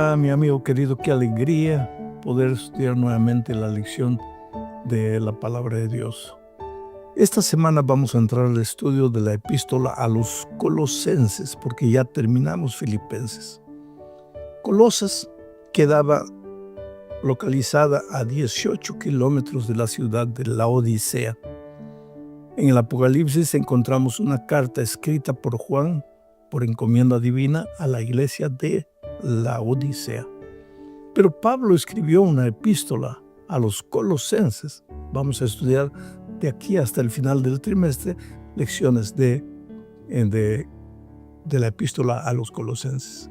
Mi amigo querido, qué alegría poder estudiar nuevamente la lección de la palabra de Dios. Esta semana vamos a entrar al estudio de la epístola a los Colosenses, porque ya terminamos Filipenses. Colosas quedaba localizada a 18 kilómetros de la ciudad de Laodicea. En el Apocalipsis encontramos una carta escrita por Juan, por encomienda divina, a la iglesia de Laodicea. Pero Pablo escribió una epístola a los Colosenses. Vamos a estudiar de aquí hasta el final del trimestre lecciones de la epístola a los Colosenses.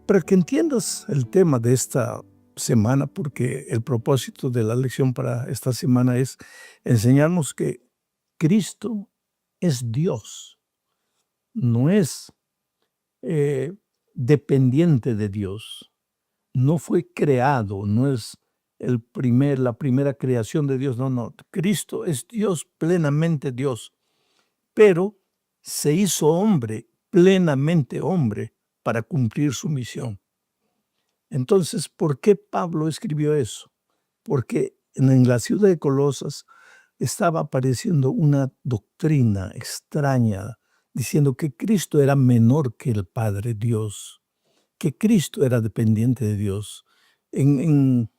Para que entiendas el tema de esta semana, porque el propósito de la lección para esta semana es enseñarnos que Cristo es Dios, no es dependiente de Dios. No fue creado, no es la primera creación de Dios, no. Cristo es Dios, plenamente Dios, pero se hizo hombre, plenamente hombre, para cumplir su misión. Entonces, ¿por qué Pablo escribió eso? Porque en la ciudad de Colosas estaba apareciendo una doctrina extraña, diciendo que Cristo era menor que el Padre Dios, que Cristo era dependiente de Dios. En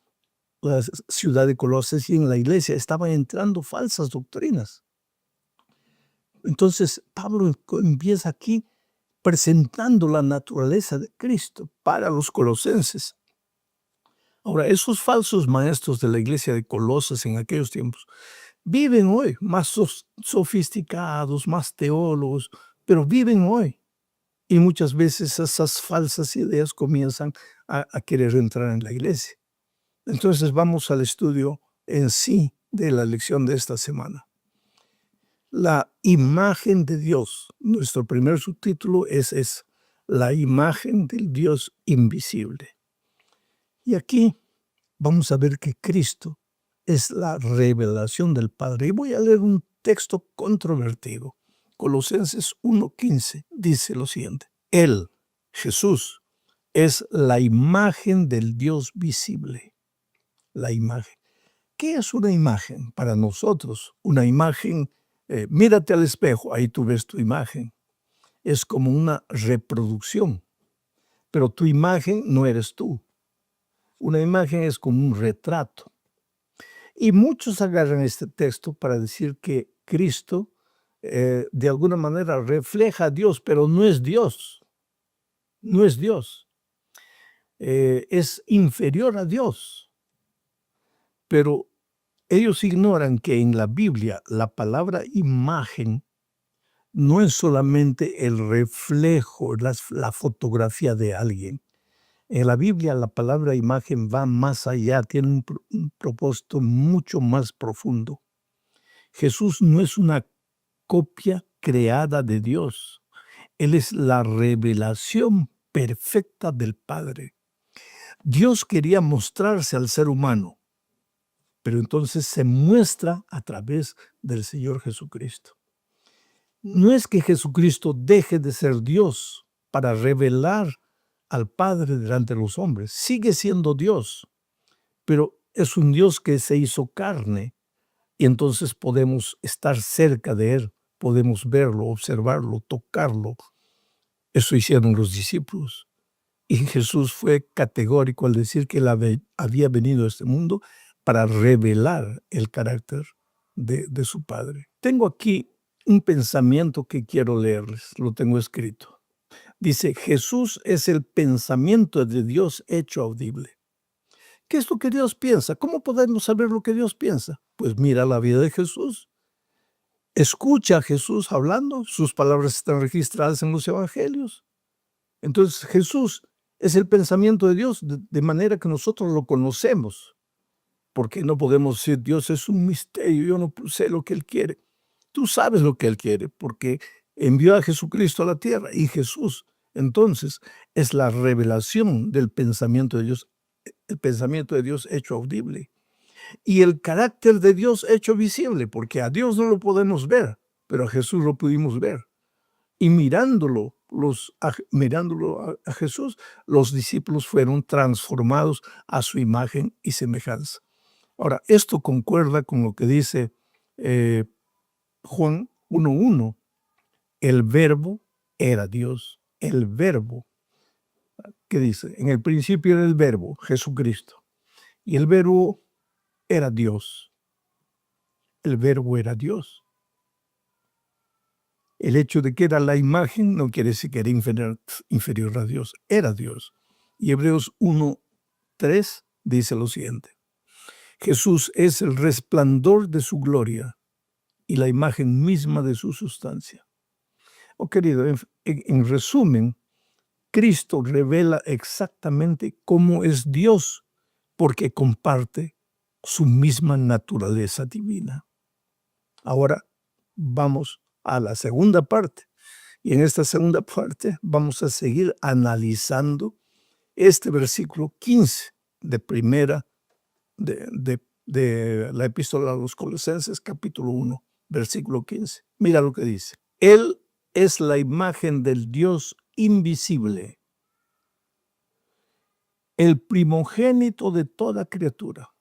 la ciudad de Colosas y en la iglesia estaban entrando falsas doctrinas. Entonces Pablo empieza aquí presentando la naturaleza de Cristo para los colosenses. Ahora, esos falsos maestros de la iglesia de Colosas en aquellos tiempos viven hoy, más sofisticados, más teólogos, pero viven hoy. Y muchas veces esas falsas ideas comienzan a querer entrar en la iglesia. Entonces vamos al estudio en sí de la lección de esta semana. La imagen de Dios. Nuestro primer subtítulo es la imagen del Dios invisible. Y aquí vamos a ver que Cristo es la revelación del Padre. Y voy a leer un texto controvertido. Colosenses 1:15 dice lo siguiente. Él, Jesús, es la imagen del Dios visible. La imagen. ¿Qué es una imagen para nosotros? Una imagen, mírate al espejo, ahí tú ves tu imagen. Es como una reproducción, pero tu imagen no eres tú. Una imagen es como un retrato. Y muchos agarran este texto para decir que Cristo de alguna manera refleja a Dios, pero no es Dios. No es Dios. Es inferior a Dios. Pero ellos ignoran que en la Biblia la palabra imagen no es solamente el reflejo, la fotografía de alguien. En la Biblia la palabra imagen va más allá, tiene un propósito mucho más profundo. Jesús no es una copia creada de Dios. Él es la revelación perfecta del Padre. Dios quería mostrarse al ser humano, pero entonces se muestra a través del Señor Jesucristo. No es que Jesucristo deje de ser Dios para revelar al Padre delante de los hombres. Sigue siendo Dios, pero es un Dios que se hizo carne y entonces podemos estar cerca de Él, podemos verlo, observarlo, tocarlo. Eso hicieron los discípulos. Y Jesús fue categórico al decir que Él había venido a este mundo para revelar el carácter de su Padre. Tengo aquí un pensamiento que quiero leerles, lo tengo escrito. Dice, Jesús es el pensamiento de Dios hecho audible. ¿Qué es lo que Dios piensa? ¿Cómo podemos saber lo que Dios piensa? Pues mira la vida de Jesús. Escucha a Jesús hablando, sus palabras están registradas en los evangelios. Entonces Jesús es el pensamiento de Dios de manera que nosotros lo conocemos. Porque no podemos decir Dios es un misterio, yo no sé lo que Él quiere. Tú sabes lo que Él quiere porque envió a Jesucristo a la tierra y Jesús entonces es la revelación del pensamiento de Dios, el pensamiento de Dios hecho audible. Y el carácter de Dios hecho visible, porque a Dios no lo podemos ver, pero a Jesús lo pudimos ver. Y mirándolo, mirándolo a Jesús, los discípulos fueron transformados a su imagen y semejanza. Ahora, esto concuerda con lo que dice Juan 1:1. El verbo era Dios. El verbo, ¿qué dice? En el principio era el verbo, Jesucristo. Y el verbo era Dios. El verbo era Dios. El hecho de que era la imagen no quiere decir que era inferior a Dios. Era Dios. Y Hebreos 1:3 dice lo siguiente. Jesús es el resplandor de su gloria y la imagen misma de su sustancia. Oh, querido, en resumen, Cristo revela exactamente cómo es Dios porque comparte su misma naturaleza divina. Ahora vamos a la segunda parte. Y en esta segunda parte vamos a seguir analizando este versículo 15 de primera de la epístola a los Colosenses, capítulo 1, versículo 15. Mira lo que dice. Él es la imagen del Dios invisible, el primogénito de toda criatura.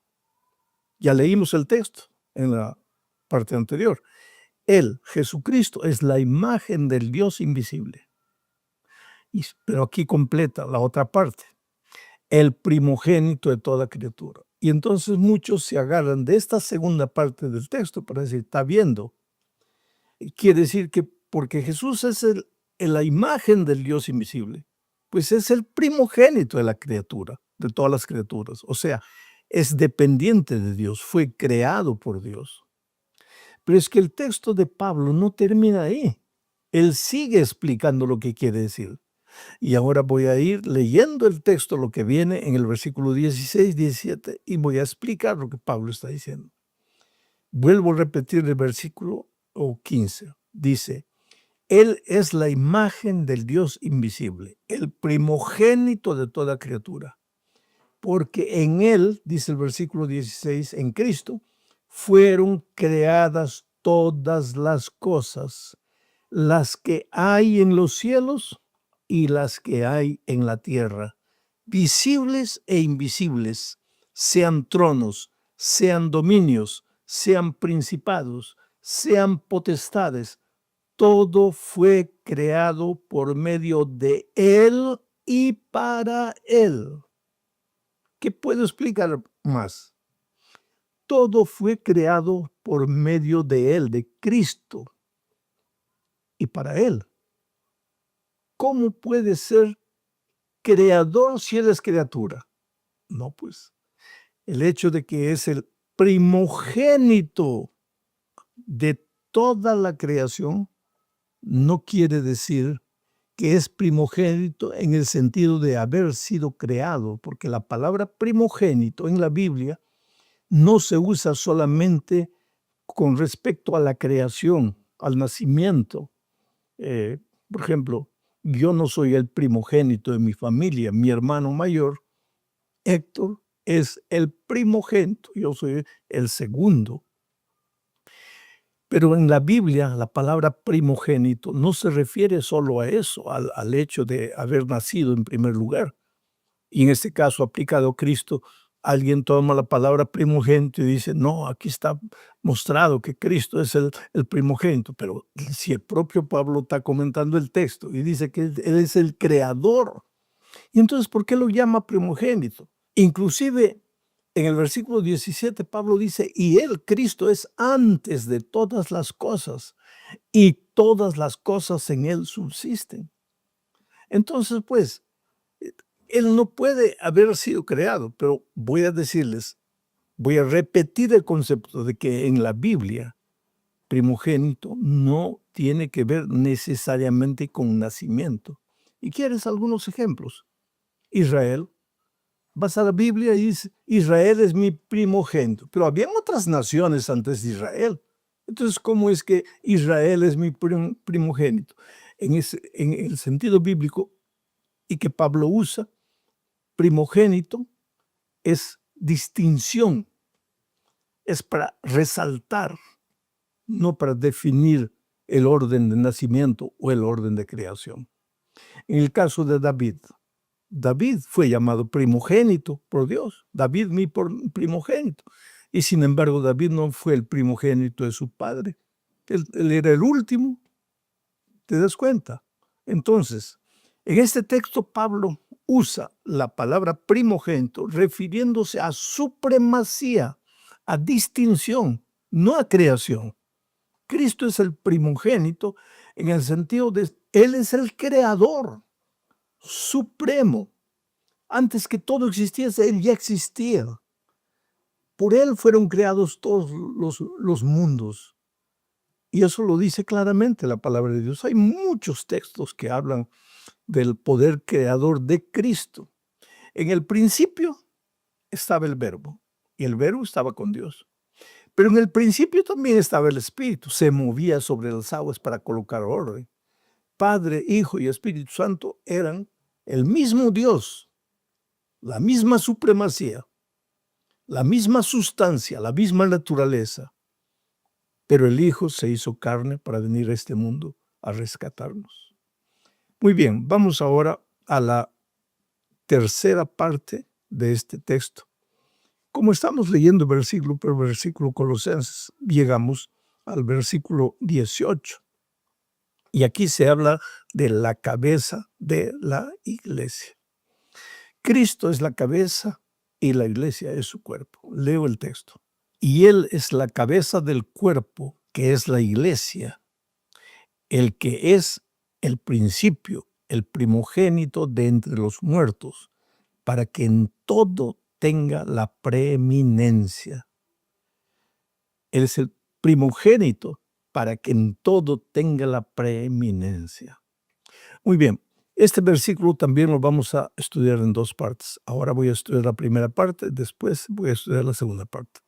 Ya leímos el texto en la parte anterior. Él, Jesucristo, es la imagen del Dios invisible. Pero aquí completa la otra parte. El primogénito de toda criatura. Y entonces muchos se agarran de esta segunda parte del texto para decir, está viendo. Quiere decir que porque Jesús es la imagen del Dios invisible, pues es el primogénito de la criatura, de todas las criaturas. O sea, es dependiente de Dios, fue creado por Dios. Pero es que el texto de Pablo no termina ahí. Él sigue explicando lo que quiere decir. Y ahora voy a ir leyendo el texto, lo que viene en el versículo 16, 17, y voy a explicar lo que Pablo está diciendo. Vuelvo a repetir el versículo 15. Dice, Él es la imagen del Dios invisible, el primogénito de toda criatura. Porque en Él, dice el versículo 16, en Cristo, fueron creadas todas las cosas, las que hay en los cielos y las que hay en la tierra, visibles e invisibles, sean tronos, sean dominios, sean principados, sean potestades. Todo fue creado por medio de Él y para Él. ¿Qué puedo explicar más? Todo fue creado por medio de Él, de Cristo, y para Él. ¿Cómo puede ser creador si Él es criatura? No, pues, el hecho de que es el primogénito de toda la creación no quiere decir que es primogénito en el sentido de haber sido creado, porque la palabra primogénito en la Biblia no se usa solamente con respecto a la creación, al nacimiento. Por ejemplo, yo no soy el primogénito de mi familia, mi hermano mayor, Héctor, es el primogénito, yo soy el segundo. Pero en la Biblia la palabra primogénito no se refiere solo a eso, al hecho de haber nacido en primer lugar. Y en este caso aplicado a Cristo, alguien toma la palabra primogénito y dice, no, aquí está mostrado que Cristo es el primogénito. Pero si el propio Pablo está comentando el texto y dice que Él es el creador, y entonces, ¿por qué lo llama primogénito? Inclusive en el versículo 17, Pablo dice, y Él, Cristo, es antes de todas las cosas, y todas las cosas en Él subsisten. Entonces, pues, Él no puede haber sido creado, pero voy a decirles, voy a repetir el concepto de que en la Biblia, primogénito no tiene que ver necesariamente con nacimiento. ¿Y quieres algunos ejemplos? Israel. Vas a la Biblia y dice, Israel es mi primogénito, pero había otras naciones antes de Israel. Entonces, ¿cómo es que Israel es mi primogénito? En el sentido bíblico y que Pablo usa, primogénito es distinción, es para resaltar, no para definir el orden de nacimiento o el orden de creación. En el caso de David, David fue llamado primogénito por Dios. David, mi primogénito. Y sin embargo, David no fue el primogénito de su padre. Él era el último. ¿Te das cuenta? Entonces, en este texto Pablo usa la palabra primogénito refiriéndose a supremacía, a distinción, no a creación. Cristo es el primogénito en el sentido de Él es el creador supremo. Antes que todo existiese, Él ya existía. Por Él fueron creados todos los mundos. Y eso lo dice claramente la palabra de Dios. Hay muchos textos que hablan del poder creador de Cristo. En el principio estaba el Verbo, y el Verbo estaba con Dios. Pero en el principio también estaba el Espíritu, se movía sobre las aguas para colocar orden. Padre, Hijo y Espíritu Santo eran el mismo Dios, la misma supremacía, la misma sustancia, la misma naturaleza. Pero el Hijo se hizo carne para venir a este mundo a rescatarnos. Muy bien, vamos ahora a la tercera parte de este texto. Como estamos leyendo versículo por versículo Colosenses, llegamos al versículo 18. Y aquí se habla de la cabeza de la iglesia. Cristo es la cabeza y la iglesia es su cuerpo. Leo el texto. Y Él es la cabeza del cuerpo, que es la iglesia, el que es el principio, el primogénito de entre los muertos, para que en todo tenga la preeminencia. Él es el primogénito para que en todo tenga la preeminencia. Muy bien, este versículo también lo vamos a estudiar en dos partes. Ahora voy a estudiar la primera parte, después voy a estudiar la segunda parte.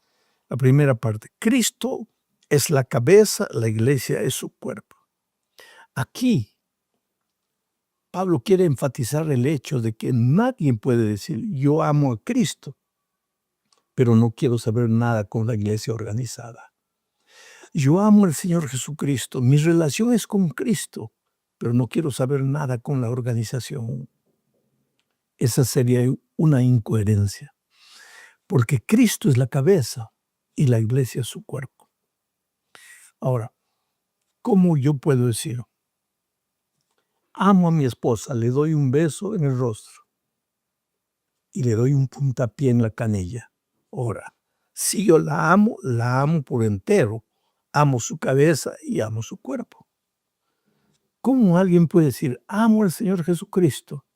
La primera parte, Cristo es la cabeza, la iglesia es su cuerpo. Aquí Pablo quiere enfatizar el hecho de que nadie puede decir, yo amo a Cristo, pero no quiero saber nada con la iglesia organizada. Yo amo al Señor Jesucristo, mi relación es con Cristo, pero no quiero saber nada con la organización. Esa sería una incoherencia, porque Cristo es la cabeza y la iglesia es su cuerpo. Ahora, ¿cómo yo puedo decir? Amo a mi esposa, le doy un beso en el rostro y le doy un puntapié en la canilla. Ahora, si yo la amo por entero. Amo su cabeza y amo su cuerpo. ¿Cómo alguien puede decir, amo al Señor Jesucristo,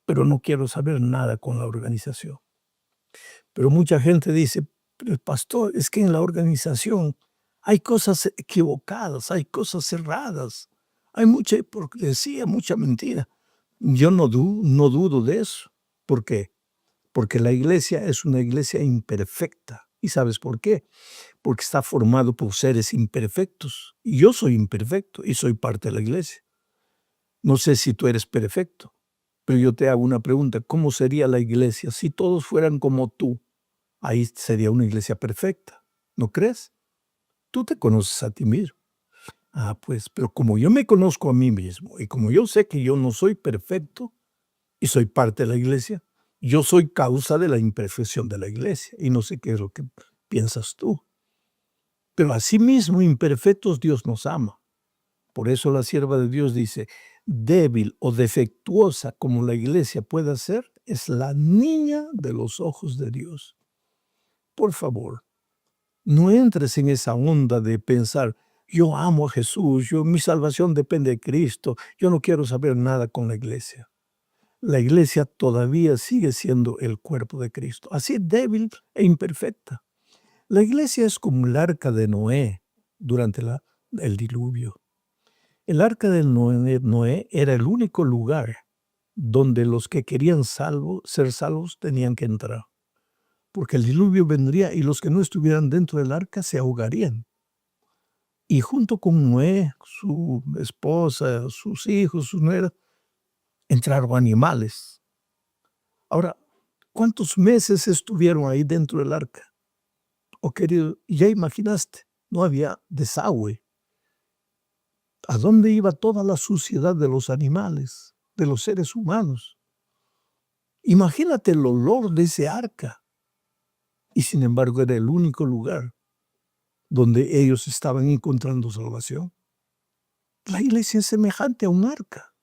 pero no quiero saber nada con la organización? Pero mucha gente dice, pero pastor, es que en la organización hay cosas equivocadas, hay cosas cerradas, hay mucha hipocresía, mucha mentira. Yo no dudo de eso. ¿Por qué? Porque la iglesia es una iglesia imperfecta. ¿Y sabes por qué? Porque está formado por seres imperfectos. Y yo soy imperfecto y soy parte de la iglesia. No sé si tú eres perfecto, pero yo te hago una pregunta. ¿Cómo sería la iglesia si todos fueran como tú? Ahí sería una iglesia perfecta. ¿No crees? Tú te conoces a ti mismo. Pues, pero como yo me conozco a mí mismo y como yo sé que yo no soy perfecto y soy parte de la iglesia, yo soy causa de la imperfección de la iglesia y no sé qué es lo que piensas tú. Pero asimismo, imperfectos, Dios nos ama. Por eso la sierva de Dios dice, débil o defectuosa como la iglesia pueda ser, es la niña de los ojos de Dios. Por favor, no entres en esa onda de pensar, yo amo a Jesús, mi salvación depende de Cristo, yo no quiero saber nada con la iglesia. La iglesia todavía sigue siendo el cuerpo de Cristo, así débil e imperfecta. La iglesia es como el arca de Noé durante el diluvio. El arca de Noé era el único lugar donde los que querían ser salvos tenían que entrar. Porque el diluvio vendría y los que no estuvieran dentro del arca se ahogarían. Y junto con Noé, su esposa, sus hijos, sus nueras, entraron animales. Ahora, ¿cuántos meses estuvieron ahí dentro del arca? Oh, querido, ya imaginaste, no había desagüe. ¿A dónde iba toda la suciedad de los animales? de los seres humanos. Imagínate el olor de ese arca. Y sin embargo era el único lugar donde ellos estaban encontrando salvación. La iglesia es semejante a un arca.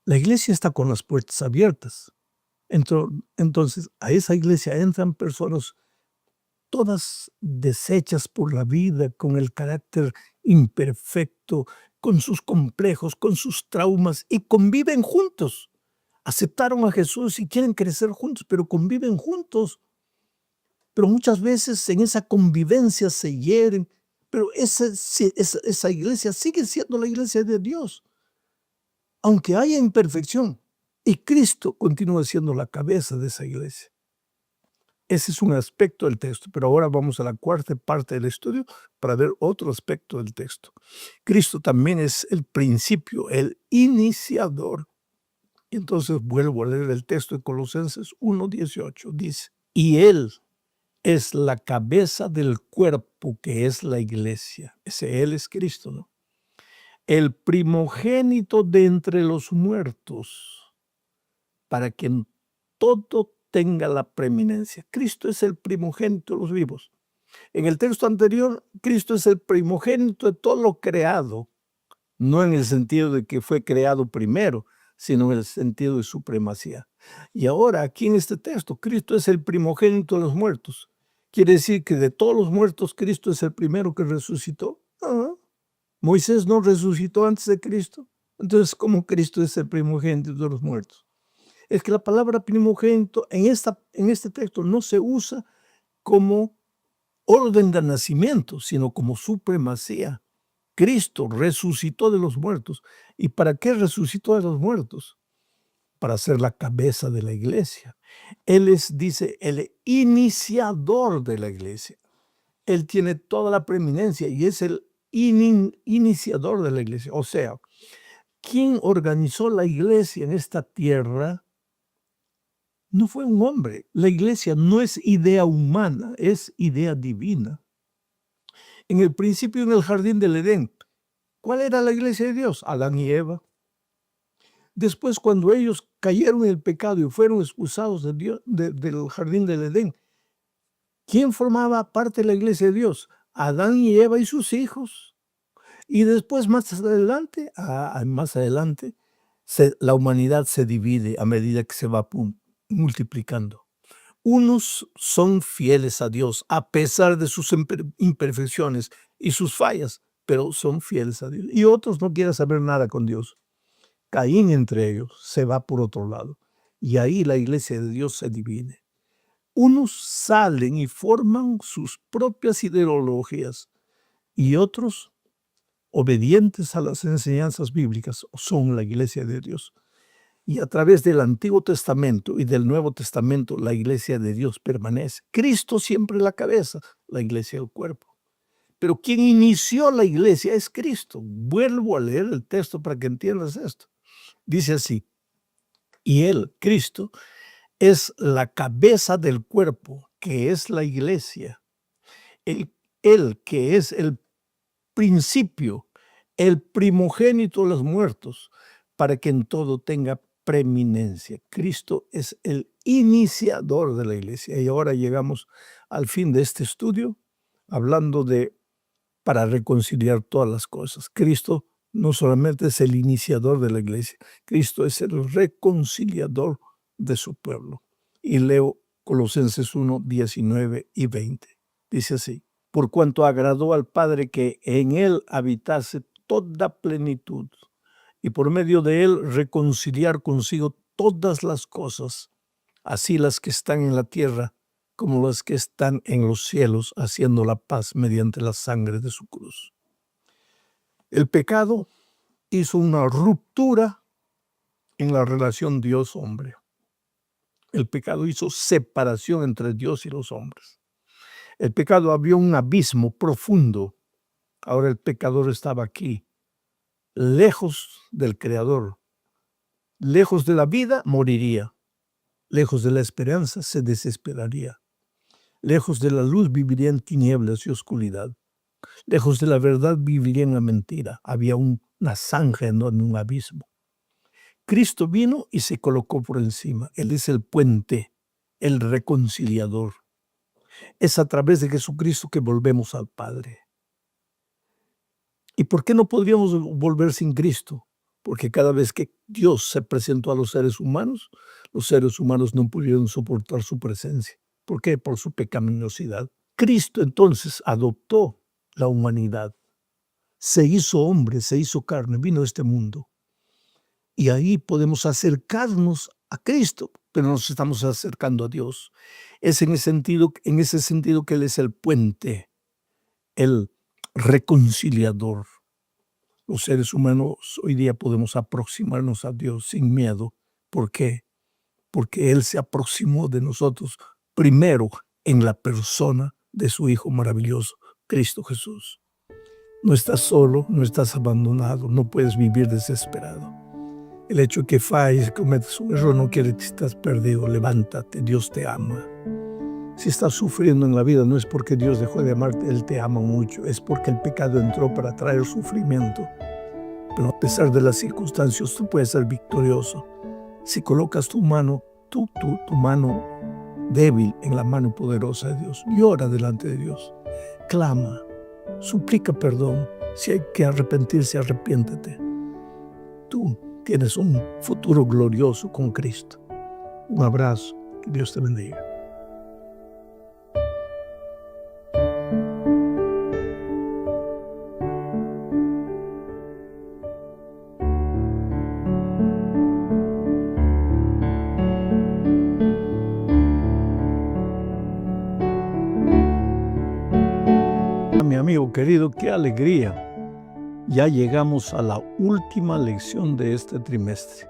La iglesia está con las puertas abiertas. Entonces, a esa iglesia entran personas todas deshechas por la vida, con el carácter imperfecto, con sus complejos, con sus traumas, y conviven juntos. Aceptaron a Jesús y quieren crecer juntos, pero conviven juntos. Pero muchas veces en esa convivencia se hieren, pero esa iglesia sigue siendo la iglesia de Dios, aunque haya imperfección, y Cristo continúa siendo la cabeza de esa iglesia. Ese es un aspecto del texto, pero ahora vamos a la cuarta parte del estudio para ver otro aspecto del texto. Cristo también es el principio, el iniciador. Y entonces vuelvo a leer el texto de Colosenses 1:18. Dice, y Él es la cabeza del cuerpo que es la iglesia. Ese Él es Cristo, ¿no? El primogénito de entre los muertos, para que en todo tenga la preeminencia. Cristo es el primogénito de los vivos. En el texto anterior, Cristo es el primogénito de todo lo creado, no en el sentido de que fue creado primero, sino en el sentido de supremacía. Y ahora, aquí en este texto, Cristo es el primogénito de los muertos. ¿Quiere decir que de todos los muertos, Cristo es el primero que resucitó? Moisés no resucitó antes de Cristo. Entonces, ¿cómo Cristo es el primogénito de los muertos? Es que la palabra primogénito en este texto no se usa como orden de nacimiento, sino como supremacía. Cristo resucitó de los muertos. ¿Y para qué resucitó de los muertos? Para ser la cabeza de la iglesia. Él es, dice, el iniciador de la iglesia. Él tiene toda la preeminencia y es el iniciador de la iglesia. O sea, quien organizó la iglesia en esta tierra no fue un hombre. La iglesia no es idea humana, es idea divina. En el principio, en el jardín del Edén, ¿cuál era la iglesia de Dios? Adán y Eva. Después, cuando ellos cayeron en el pecado y fueron expulsados de Dios, del jardín del Edén, ¿quién formaba parte de la iglesia de Dios? Adán y Eva y sus hijos. Y después, más adelante, la humanidad se divide a medida que se va multiplicando. Unos son fieles a Dios a pesar de sus imperfecciones y sus fallas, pero son fieles a Dios. Y otros no quieren saber nada con Dios. Caín entre ellos se va por otro lado. Y ahí la iglesia de Dios se divide. Unos salen y forman sus propias ideologías y otros, obedientes a las enseñanzas bíblicas, son la iglesia de Dios. Y a través del Antiguo Testamento y del Nuevo Testamento, la iglesia de Dios permanece. Cristo siempre la cabeza, la iglesia el cuerpo. Pero quien inició la iglesia es Cristo. Vuelvo a leer el texto para que entiendas esto. Dice así, y Él, Cristo, es la cabeza del cuerpo, que es la iglesia. Él que es el principio, el primogénito de los muertos, para que en todo tenga preeminencia. Cristo es el iniciador de la iglesia. Y ahora llegamos al fin de este estudio, hablando de para reconciliar todas las cosas. Cristo no solamente es el iniciador de la iglesia, Cristo es el reconciliador de su pueblo. Y leo Colosenses 1, 19 y 20. Dice así, por cuanto agradó al Padre que en él habitase toda plenitud, y por medio de él reconciliar consigo todas las cosas, así las que están en la tierra como las que están en los cielos, haciendo la paz mediante la sangre de su cruz. El pecado hizo una ruptura en la relación Dios-hombre. El pecado hizo separación entre Dios y los hombres. El pecado abrió un abismo profundo. Ahora el pecador estaba aquí, lejos del Creador. Lejos de la vida, moriría. Lejos de la esperanza, se desesperaría. Lejos de la luz, viviría en tinieblas y oscuridad. Lejos de la verdad, viviría en la mentira. Había una zanja en un abismo. Cristo vino y se colocó por encima. Él es el puente, el reconciliador. Es a través de Jesucristo que volvemos al Padre. ¿Y por qué no podríamos volver sin Cristo? Porque cada vez que Dios se presentó a los seres humanos no pudieron soportar su presencia. ¿Por qué? Por su pecaminosidad. Cristo entonces adoptó la humanidad. Se hizo hombre, se hizo carne, vino a este mundo. Y ahí podemos acercarnos a Cristo, pero nos estamos acercando a Dios. Es en ese sentido que Él es el puente, el reconciliador. Los seres humanos hoy día podemos aproximarnos a Dios sin miedo. ¿Por qué? Porque Él se aproximó de nosotros primero en la persona de su Hijo maravilloso, Cristo Jesús. No estás solo, no estás abandonado, no puedes vivir desesperado. El hecho de que falles, cometas un error, no quiere decir que estás perdido. Levántate, Dios te ama. Si estás sufriendo en la vida, no es porque Dios dejó de amarte, Él te ama mucho. Es porque el pecado entró para traer sufrimiento. Pero a pesar de las circunstancias, tú puedes ser victorioso. Si colocas tu mano débil en la mano poderosa de Dios, llora delante de Dios, clama, suplica perdón. Si hay que arrepentirse, arrepiéntete. Tú tienes un futuro glorioso con Cristo. Un abrazo. Que Dios te bendiga. Mi amigo querido, qué alegría. Ya llegamos a la última lección de este trimestre.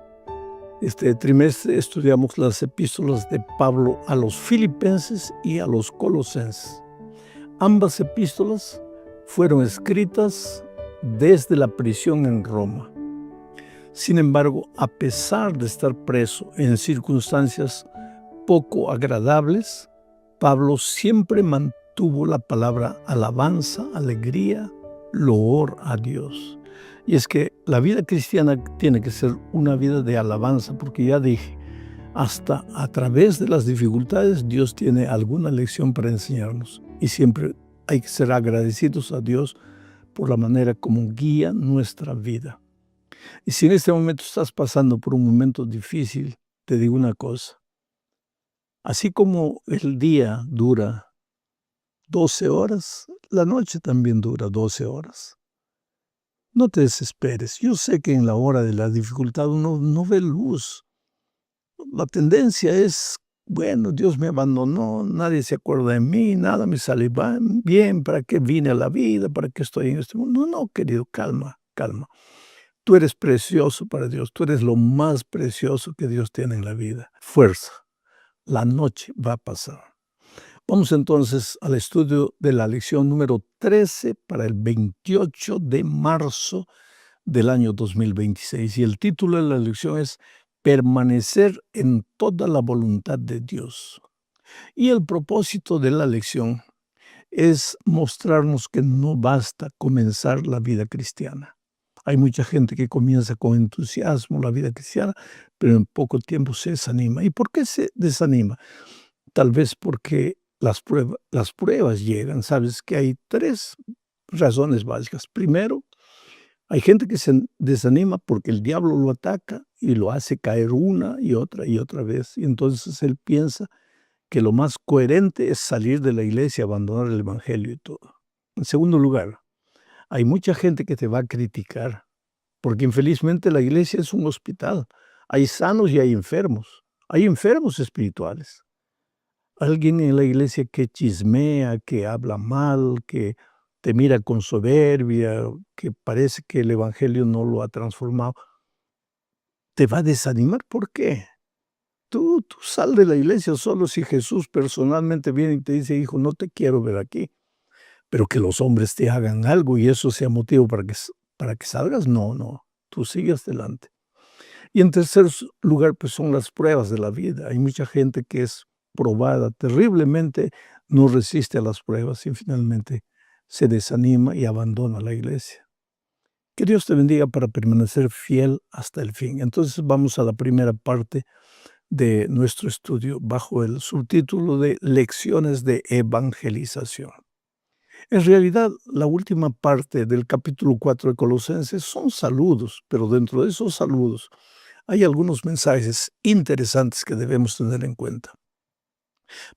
Este trimestre estudiamos las epístolas de Pablo a los Filipenses y a los Colosenses. Ambas epístolas fueron escritas desde la prisión en Roma. Sin embargo, a pesar de estar preso en circunstancias poco agradables, Pablo siempre mantuvo la palabra alabanza, alegría, loor a Dios. Y es que la vida cristiana tiene que ser una vida de alabanza, porque ya dije, hasta a través de las dificultades Dios tiene alguna lección para enseñarnos. Y siempre hay que ser agradecidos a Dios por la manera como guía nuestra vida. Y si en este momento estás pasando por un momento difícil, te digo una cosa. Así como el día dura 12 horas, la noche también dura 12 horas. No te desesperes. Yo sé que en la hora de la dificultad uno no ve luz. La tendencia es, bueno, Dios me abandonó, nadie se acuerda de mí, nada me sale bien, ¿para qué vine a la vida? ¿Para qué estoy en este mundo? No, querido, calma, calma. Tú eres precioso para Dios, tú eres lo más precioso que Dios tiene en la vida. Fuerza, la noche va a pasar. Vamos entonces al estudio de la lección número 13 para el 28 de marzo del año 2026. Y el título de la lección es Permanecer en toda la voluntad de Dios. Y el propósito de la lección es mostrarnos que no basta comenzar la vida cristiana. Hay mucha gente que comienza con entusiasmo la vida cristiana, pero en poco tiempo se desanima. ¿Y por qué se desanima? Tal vez porque las pruebas llegan. Sabes que hay 3 razones básicas. Primero, hay gente que se desanima porque el diablo lo ataca y lo hace caer una y otra vez. Y entonces él piensa que lo más coherente es salir de la iglesia, abandonar el evangelio y todo. En segundo lugar, hay mucha gente que te va a criticar porque infelizmente la iglesia es un hospital. Hay sanos y hay enfermos. Hay enfermos espirituales. Alguien en la iglesia que chismea, que habla mal, que te mira con soberbia, que parece que el evangelio no lo ha transformado, te va a desanimar. ¿Por qué? Tú sal de la iglesia solo si Jesús personalmente viene y te dice, hijo, no te quiero ver aquí. Pero que los hombres te hagan algo y eso sea motivo para que salgas, no, tú sigues adelante. Y en tercer lugar, pues son las pruebas de la vida. Hay mucha gente que es probada terriblemente, no resiste a las pruebas y finalmente se desanima y abandona la iglesia. Que Dios te bendiga para permanecer fiel hasta el fin. Entonces vamos a la primera parte de nuestro estudio bajo el subtítulo de Lecciones de Evangelización. En realidad, la última parte del capítulo 4 de Colosenses son saludos, pero dentro de esos saludos hay algunos mensajes interesantes que debemos tener en cuenta.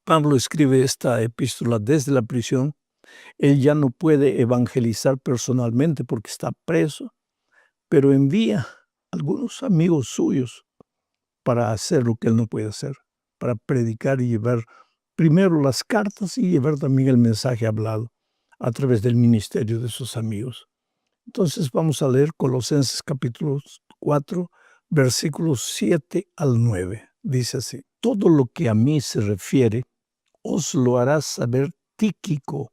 Pablo escribe esta epístola desde la prisión. Él ya no puede evangelizar personalmente porque está preso, pero envía algunos amigos suyos para hacer lo que él no puede hacer, para predicar y llevar primero las cartas y llevar también el mensaje hablado a través del ministerio de sus amigos. Entonces vamos a leer Colosenses capítulo 4, versículos 7 al 9. Dice así: todo lo que a mí se refiere os lo hará saber Tíquico,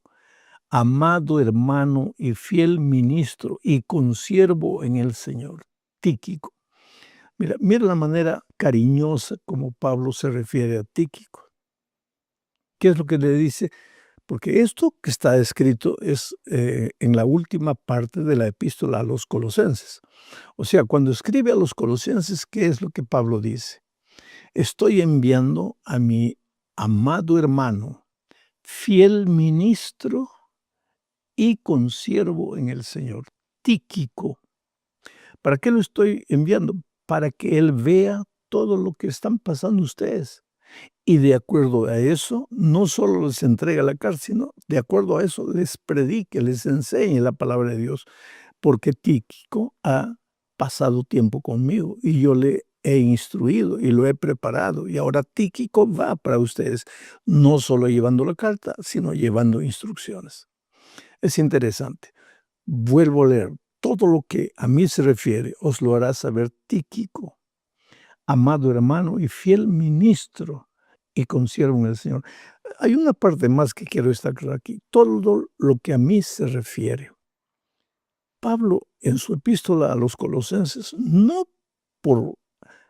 amado hermano y fiel ministro y consiervo en el Señor. Tíquico. Mira la manera cariñosa como Pablo se refiere a Tíquico. ¿Qué es lo que le dice? Porque esto que está escrito es en la última parte de la epístola a los Colosenses. O sea, cuando escribe a los Colosenses, ¿qué es lo que Pablo dice? Estoy enviando a mi amado hermano, fiel ministro y consiervo en el Señor, Tíquico. ¿Para qué lo estoy enviando? Para que él vea todo lo que están pasando ustedes. Y de acuerdo a eso, no solo les entrega la carta, sino de acuerdo a eso les predique, les enseñe la palabra de Dios. Porque Tíquico ha pasado tiempo conmigo y yo le he instruido y lo he preparado. Y ahora Tíquico va para ustedes, no solo llevando la carta, sino llevando instrucciones. Es interesante. Vuelvo a leer. Todo lo que a mí se refiere os lo hará saber Tíquico, amado hermano y fiel ministro y consiervo en el Señor. Hay una parte más que quiero destacar aquí. Todo lo que a mí se refiere. Pablo, en su epístola a los Colosenses, no por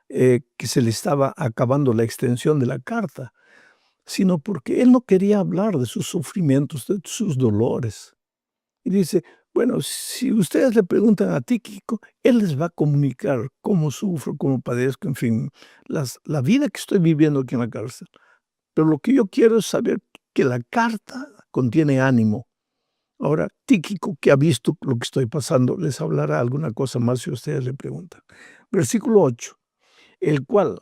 que se le estaba acabando la extensión de la carta, sino porque él no quería hablar de sus sufrimientos, de sus dolores. Y dice, bueno, si ustedes le preguntan a Tíquico, él les va a comunicar cómo sufro, cómo padezco, en fin, la vida que estoy viviendo aquí en la cárcel. Pero lo que yo quiero es saber que la carta contiene ánimo. Ahora, Tíquico, que ha visto lo que estoy pasando, les hablará alguna cosa más si ustedes le preguntan. Versículo 8, el cual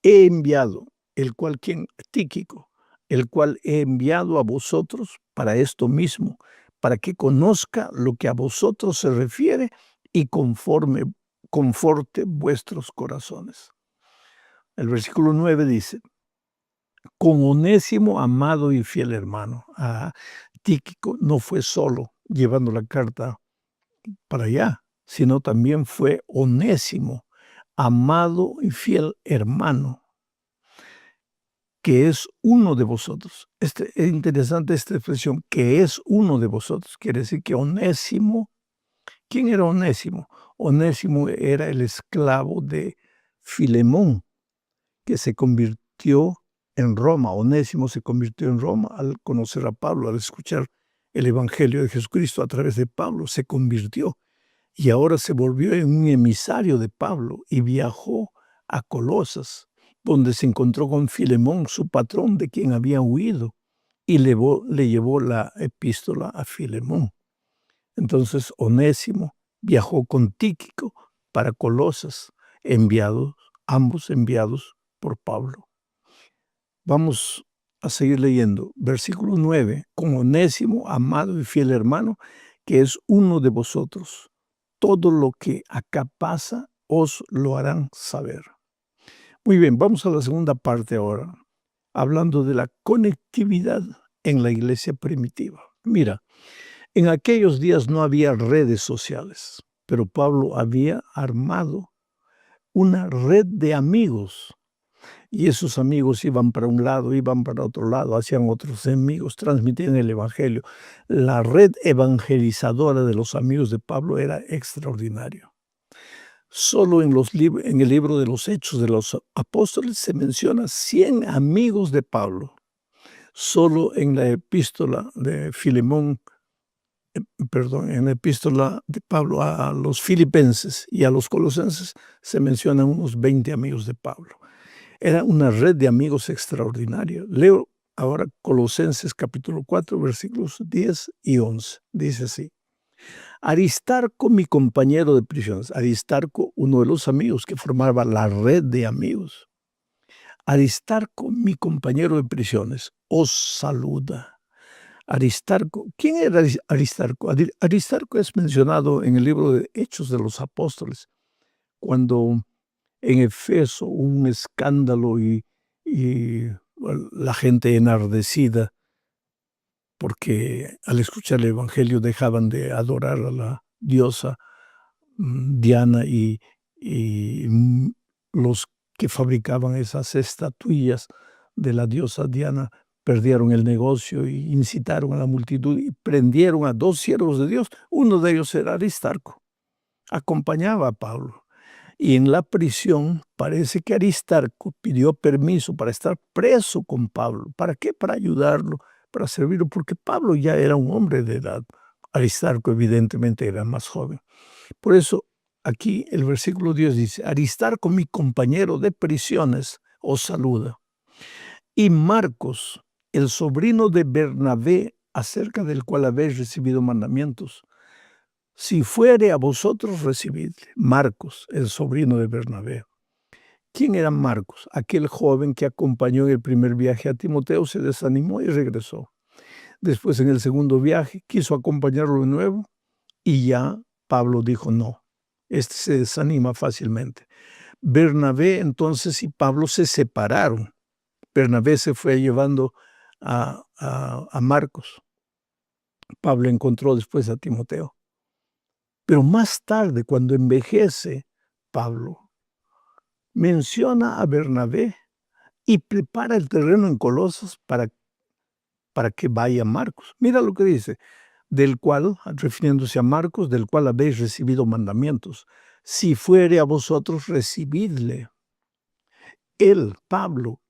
he enviado, el cual, ¿quién? Tíquico, el cual he enviado a vosotros para esto mismo, para que conozca lo que a vosotros se refiere y conforte vuestros corazones. El versículo 9 dice, con Onésimo, amado y fiel hermano. Tíquico no fue solo llevando la carta para allá, sino también fue Onésimo, amado y fiel hermano, que es uno de vosotros. Es interesante esta expresión, que es uno de vosotros. Quiere decir que Onésimo, ¿quién era Onésimo? Onésimo era el esclavo de Filemón, que se convirtió en Roma. Onésimo se convirtió en Roma al conocer a Pablo, al escuchar el Evangelio de Jesucristo a través de Pablo, se convirtió y ahora se volvió en un emisario de Pablo y viajó a Colosas, donde se encontró con Filemón, su patrón, de quien había huido, y le llevó la epístola a Filemón. Entonces Onésimo viajó con Tíquico para Colosas, ambos enviados por Pablo. Vamos a seguir leyendo. Versículo 9. Con Onésimo, amado y fiel hermano, que es uno de vosotros. Todo lo que acá pasa os lo harán saber. Muy bien, vamos a la segunda parte ahora, hablando de la conectividad en la iglesia primitiva. Mira, en aquellos días no había redes sociales, pero Pablo había armado una red de amigos. Y esos amigos iban para un lado, iban para otro lado, hacían otros amigos, transmitían el Evangelio. La red evangelizadora de los amigos de Pablo era extraordinaria. Solo en el libro de los Hechos de los Apóstoles se menciona 100 amigos de Pablo. Solo en la epístola de Filemón en la epístola de Pablo a los filipenses y a los colosenses se mencionan unos 20 amigos de Pablo. Era una red de amigos extraordinaria. Leo ahora Colosenses capítulo 4, versículos 10 y 11. Dice así: Aristarco, mi compañero de prisiones. Aristarco, uno de los amigos que formaba la red de amigos. Aristarco, mi compañero de prisiones, os saluda. Aristarco, ¿quién era Aristarco? Aristarco es mencionado en el libro de Hechos de los Apóstoles, cuando en Efeso hubo un escándalo y bueno, la gente enardecida porque al escuchar el Evangelio dejaban de adorar a la diosa Diana y los que fabricaban esas estatuillas de la diosa Diana perdieron el negocio y incitaron a la multitud y prendieron a 2 siervos de Dios. Uno de ellos era Aristarco, acompañaba a Pablo. Y en la prisión parece que Aristarco pidió permiso para estar preso con Pablo. ¿Para qué? Para ayudarlo, para servirlo, porque Pablo ya era un hombre de edad. Aristarco evidentemente era más joven. Por eso aquí el versículo 10 dice: Aristarco, mi compañero de prisiones, os saluda. Y Marcos, el sobrino de Bernabé, acerca del cual habéis recibido mandamientos, si fuere a vosotros, recibidle. Marcos, el sobrino de Bernabé. ¿Quién era Marcos? Aquel joven que acompañó en el primer viaje a Timoteo, se desanimó y regresó. Después, en el segundo viaje, quiso acompañarlo de nuevo y ya Pablo dijo no. Este se desanima fácilmente. Bernabé entonces y Pablo se separaron. Bernabé se fue llevando a Marcos. Pablo encontró después a Timoteo. Pero más tarde, cuando envejece Pablo, menciona a Bernabé y prepara el terreno en Colosas para que vaya Marcos. Mira lo que dice: del cual, refiriéndose a Marcos, del cual habéis recibido mandamientos. Si fuere a vosotros, recibidle. Él, Pablo,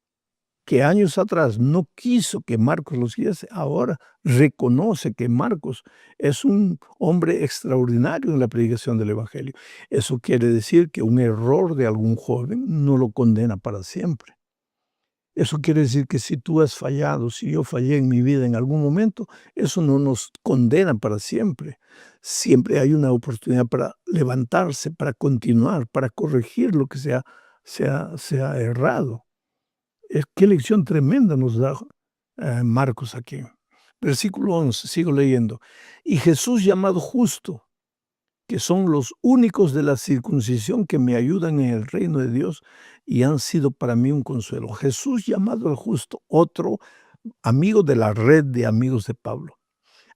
que años atrás no quiso que Marcos lo siguiese, ahora reconoce que Marcos es un hombre extraordinario en la predicación del Evangelio. Eso quiere decir que un error de algún joven no lo condena para siempre. Eso quiere decir que si tú has fallado, si yo fallé en mi vida en algún momento, eso no nos condena para siempre. Siempre hay una oportunidad para levantarse, para continuar, para corregir lo que se ha errado. Qué lección tremenda nos da Marcos aquí. Versículo 11, sigo leyendo. Y Jesús llamado justo, que son los únicos de la circuncisión que me ayudan en el reino de Dios y han sido para mí un consuelo. Jesús llamado el justo, otro amigo de la red de amigos de Pablo.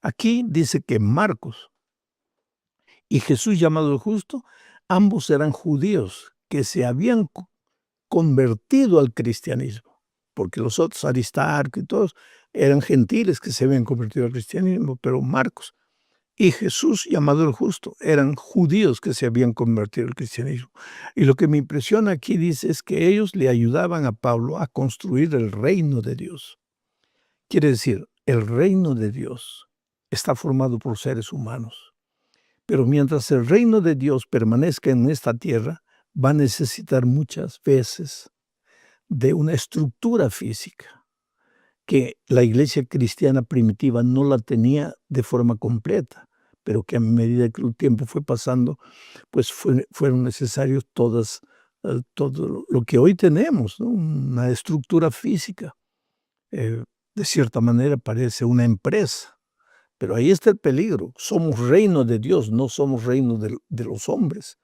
Aquí dice que Marcos y Jesús llamado el justo, ambos eran judíos que se habían convertido al cristianismo, porque los otros, Aristarco y todos, eran gentiles que se habían convertido al cristianismo, pero Marcos y Jesús, llamado el justo, eran judíos que se habían convertido al cristianismo. Y lo que me impresiona aquí dice es que ellos le ayudaban a Pablo a construir el reino de Dios. Quiere decir, el reino de Dios está formado por seres humanos. Pero mientras el reino de Dios permanezca en esta tierra, va a necesitar muchas veces de una estructura física que la iglesia cristiana primitiva no la tenía de forma completa, pero que a medida que el tiempo fue pasando, pues fueron necesarios todo lo que hoy tenemos, ¿no? Una estructura física. De cierta manera parece una empresa, pero ahí está el peligro. Somos reino de Dios, no somos reino de los hombres.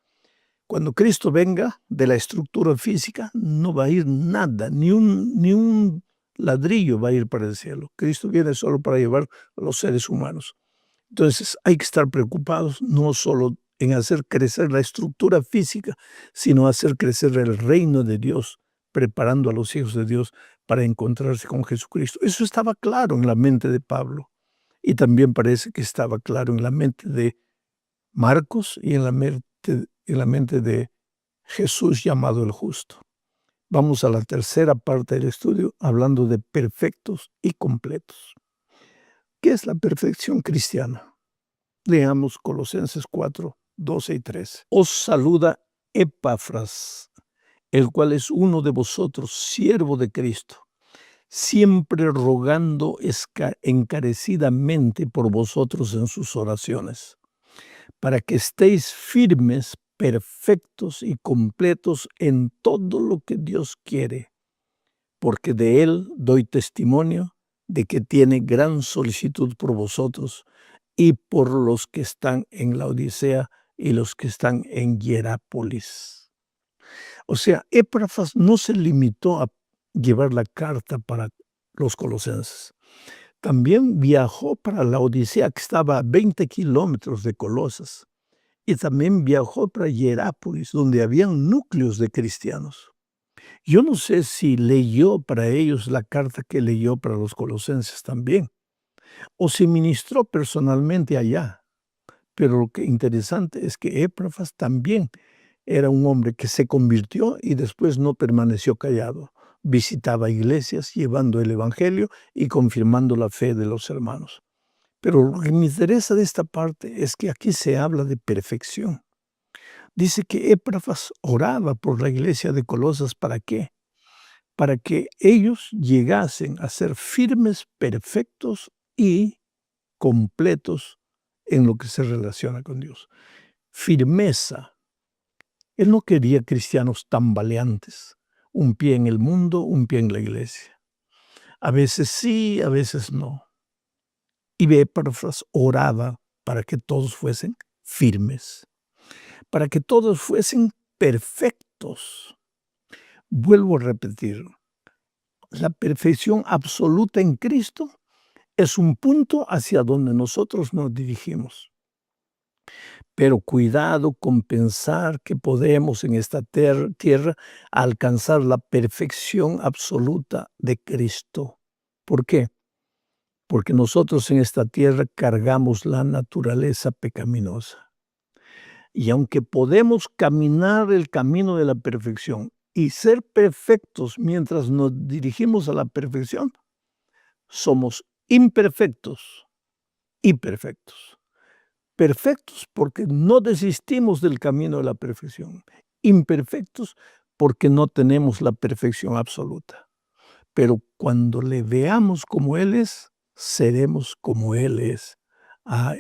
Cuando Cristo venga, de la estructura física no va a ir nada, ni un ladrillo va a ir para el cielo. Cristo viene solo para llevar a los seres humanos. Entonces hay que estar preocupados no solo en hacer crecer la estructura física, sino hacer crecer el reino de Dios, preparando a los hijos de Dios para encontrarse con Jesucristo. Eso estaba claro en la mente de Pablo y también parece que estaba claro en la mente de Marcos y en la mente de Jesús llamado el justo. Vamos a la tercera parte del estudio hablando de perfectos y completos. ¿Qué es la perfección cristiana? Leamos Colosenses 4, 12 y 13. Os saluda Epafras, el cual es uno de vosotros, siervo de Cristo, siempre rogando encarecidamente por vosotros en sus oraciones, para que estéis firmes, perfectos y completos en todo lo que Dios quiere, porque de Él doy testimonio de que tiene gran solicitud por vosotros y por los que están en la Odisea y los que están en Hierápolis. O sea, Epafras no se limitó a llevar la carta para los colosenses. También viajó para la Odisea, que estaba a 20 kilómetros de Colosas, y también viajó para Hierápolis, donde habían núcleos de cristianos. Yo no sé si leyó para ellos la carta que leyó para los colosenses también, o si ministró personalmente allá. Pero lo que interesante es que Epafras también era un hombre que se convirtió y después no permaneció callado. Visitaba iglesias llevando el evangelio y confirmando la fe de los hermanos. Pero lo que me interesa de esta parte es que aquí se habla de perfección. Dice que Epafras oraba por la iglesia de Colosas. ¿Para qué? Para que ellos llegasen a ser firmes, perfectos y completos en lo que se relaciona con Dios. Firmeza. Él no quería cristianos tambaleantes, un pie en el mundo, un pie en la iglesia. A veces sí, a veces no. Y Epafras oraba para que todos fuesen firmes, para que todos fuesen perfectos. Vuelvo a repetir, la perfección absoluta en Cristo es un punto hacia donde nosotros nos dirigimos. Pero cuidado con pensar que podemos en esta tierra alcanzar la perfección absoluta de Cristo. ¿Por qué? Porque nosotros en esta tierra cargamos la naturaleza pecaminosa. Y aunque podemos caminar el camino de la perfección y ser perfectos mientras nos dirigimos a la perfección, somos imperfectos y perfectos. Perfectos porque no desistimos del camino de la perfección. Imperfectos porque no tenemos la perfección absoluta. Pero cuando le veamos como Él es, seremos como Él es.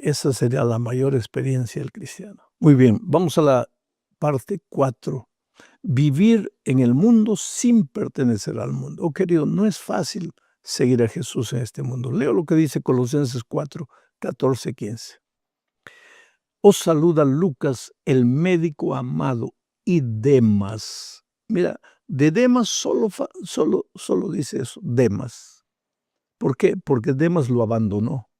Esa sería la mayor experiencia del cristiano. Muy bien, vamos a la parte 4. Vivir en el mundo sin pertenecer al mundo. Oh, querido, no es fácil seguir a Jesús en este mundo. Leo lo que dice Colosenses 4, 14, 15. Os saluda Lucas, el médico amado, y Demas. Mira, de Demas solo dice eso, Demas. ¿Por qué? Porque Demas lo abandonó.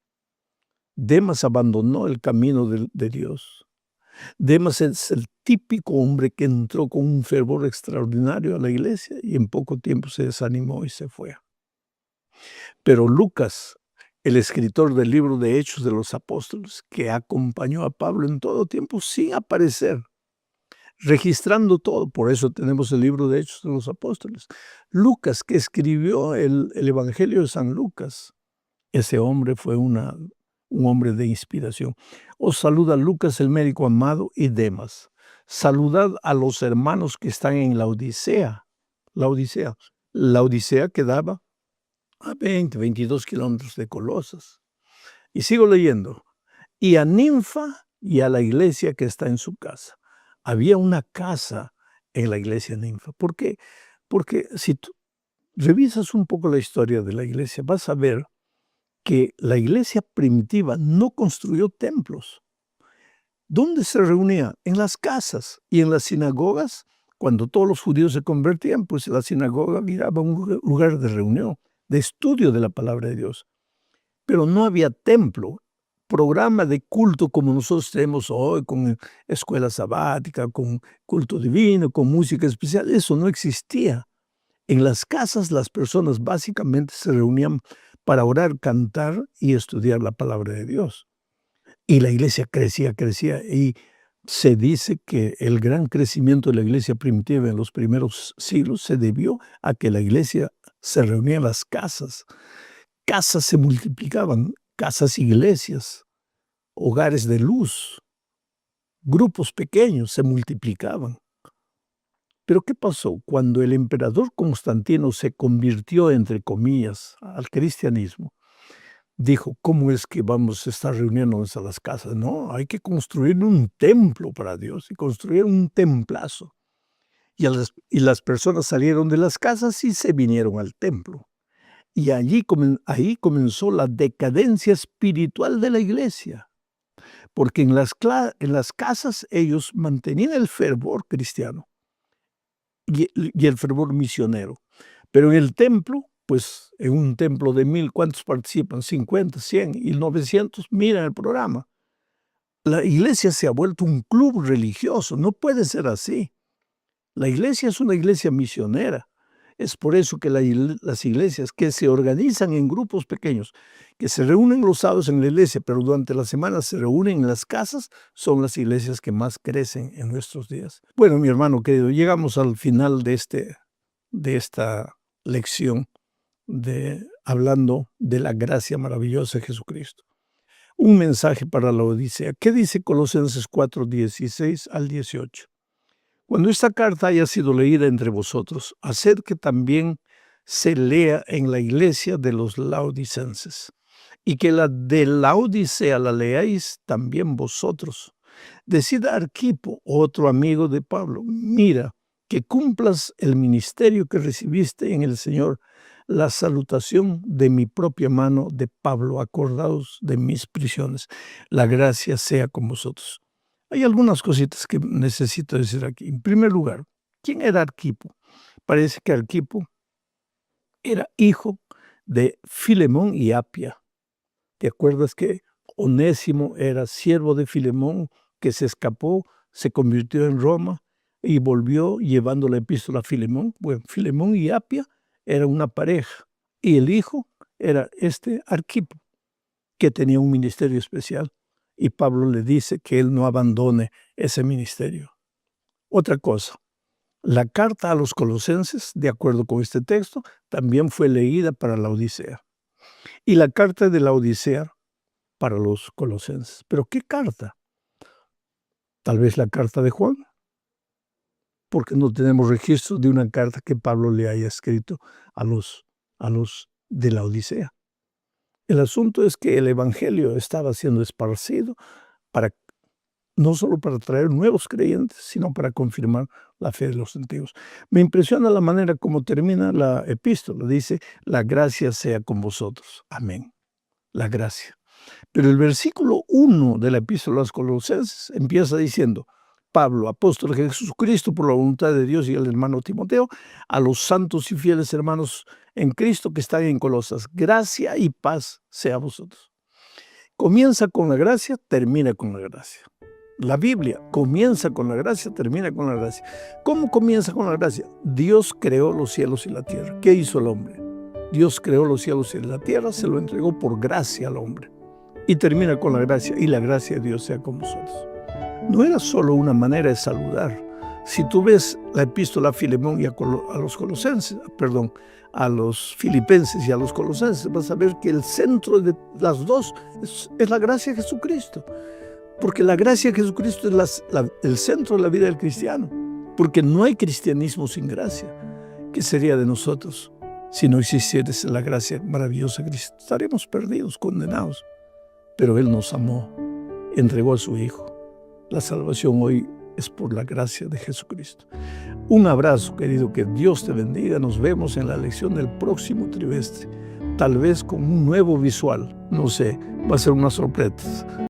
Demas abandonó el camino de Dios. Demas es el típico hombre que entró con un fervor extraordinario a la iglesia y en poco tiempo se desanimó y se fue. Pero Lucas, el escritor del libro de Hechos de los Apóstoles, que acompañó a Pablo en todo tiempo sin aparecer, registrando todo, por eso tenemos el libro de Hechos de los Apóstoles. Lucas, que escribió el Evangelio de San Lucas, ese hombre fue un hombre de inspiración. Os saluda Lucas, el médico amado, y Demas. Saludad a los hermanos que están en la Odisea. La Odisea quedaba a 22 kilómetros de Colosas. Y sigo leyendo. Y a Ninfa y a la iglesia que está en su casa. Había una casa en la iglesia de Ninfa. ¿Por qué? Porque si tú revisas un poco la historia de la iglesia, vas a ver que la iglesia primitiva no construyó templos. ¿Dónde se reunía? En las casas y en las sinagogas. Cuando todos los judíos se convertían, pues la sinagoga miraba un lugar de reunión, de estudio de la palabra de Dios. Pero no había templo, programa de culto como nosotros tenemos hoy, con escuela sabática, con culto divino, con música especial. Eso no existía. En las casas las personas básicamente se reunían para orar, cantar y estudiar la palabra de Dios. Y la iglesia crecía y se dice que el gran crecimiento de la iglesia primitiva en los primeros siglos se debió a que la iglesia se reunía en las casas. Casas se multiplicaban, casas iglesias. hogares de luz, grupos pequeños se multiplicaban. Pero ¿qué pasó? Cuando el emperador Constantino se convirtió, entre comillas, al cristianismo, dijo, ¿cómo es que vamos a estar reuniéndonos a las casas? No, hay que construir un templo para Dios y construir un templazo. Y las personas salieron de las casas y se vinieron al templo. Y ahí comenzó la decadencia espiritual de la iglesia. Porque en las casas ellos mantenían el fervor cristiano y el fervor misionero. Pero en el templo, pues en un templo de 1000, ¿cuántos participan? 50, 100 y 900, miran el programa. La iglesia se ha vuelto un club religioso, no puede ser así. La iglesia es una iglesia misionera. Es por eso que las iglesias que se organizan en grupos pequeños, que se reúnen los sábados en la iglesia, pero durante la semana se reúnen en las casas, son las iglesias que más crecen en nuestros días. Bueno, mi hermano querido, llegamos al final de esta lección hablando de la gracia maravillosa de Jesucristo. Un mensaje para la Odisea. ¿Qué dice Colosenses 4, 16 al 18? Cuando esta carta haya sido leída entre vosotros, haced que también se lea en la iglesia de los laodicenses, y que la de Laodicea la leáis también vosotros. Decid a Arquipo, otro amigo de Pablo, mira, que cumplas el ministerio que recibiste en el Señor, la salutación de mi propia mano de Pablo, acordaos de mis prisiones. La gracia sea con vosotros. Hay algunas cositas que necesito decir aquí. En primer lugar, ¿quién era Arquipo? Parece que Arquipo era hijo de Filemón y Apia. ¿Te acuerdas que Onésimo era siervo de Filemón, que se escapó, se convirtió en Roma y volvió llevando la epístola a Filemón? Bueno, Filemón y Apia eran una pareja y el hijo era Arquipo, que tenía un ministerio especial. Y Pablo le dice que él no abandone ese ministerio. Otra cosa, la carta a los colosenses, de acuerdo con este texto, también fue leída para la Odisea. Y la carta de la Odisea para los colosenses. ¿Pero qué carta? Tal vez la carta de Juan, porque no tenemos registro de una carta que Pablo le haya escrito a los de la Odisea. El asunto es que el evangelio estaba siendo esparcido no solo para traer nuevos creyentes, sino para confirmar la fe de los antiguos. Me impresiona la manera como termina la epístola. Dice, la gracia sea con vosotros. Amén. La gracia. Pero el versículo 1 de la epístola a los Colosenses empieza diciendo, Pablo, apóstol de Jesucristo, por la voluntad de Dios, y el hermano Timoteo, a los santos y fieles hermanos en Cristo que están en Colosas, gracia y paz sea a vosotros. Comienza con la gracia, termina con la gracia. La Biblia comienza con la gracia, termina con la gracia. ¿Cómo comienza con la gracia? Dios creó los cielos y la tierra. ¿Qué hizo el hombre? Dios creó los cielos y la tierra, se lo entregó por gracia al hombre. Y termina con la gracia, y la gracia de Dios sea con vosotros. No era solo una manera de saludar. Si tú ves la epístola a Filemón y a los filipenses y a los colosenses, vas a ver que el centro de las dos es la gracia de Jesucristo. Porque la gracia de Jesucristo es el centro de la vida del cristiano. Porque no hay cristianismo sin gracia. ¿Qué sería de nosotros si no existiera la gracia maravillosa de Cristo? Estaríamos perdidos, condenados. Pero Él nos amó, entregó a su Hijo. La salvación hoy es por la gracia de Jesucristo. Un abrazo, querido, que Dios te bendiga. Nos vemos en la lección del próximo trimestre, tal vez con un nuevo visual, no sé, va a ser una sorpresa.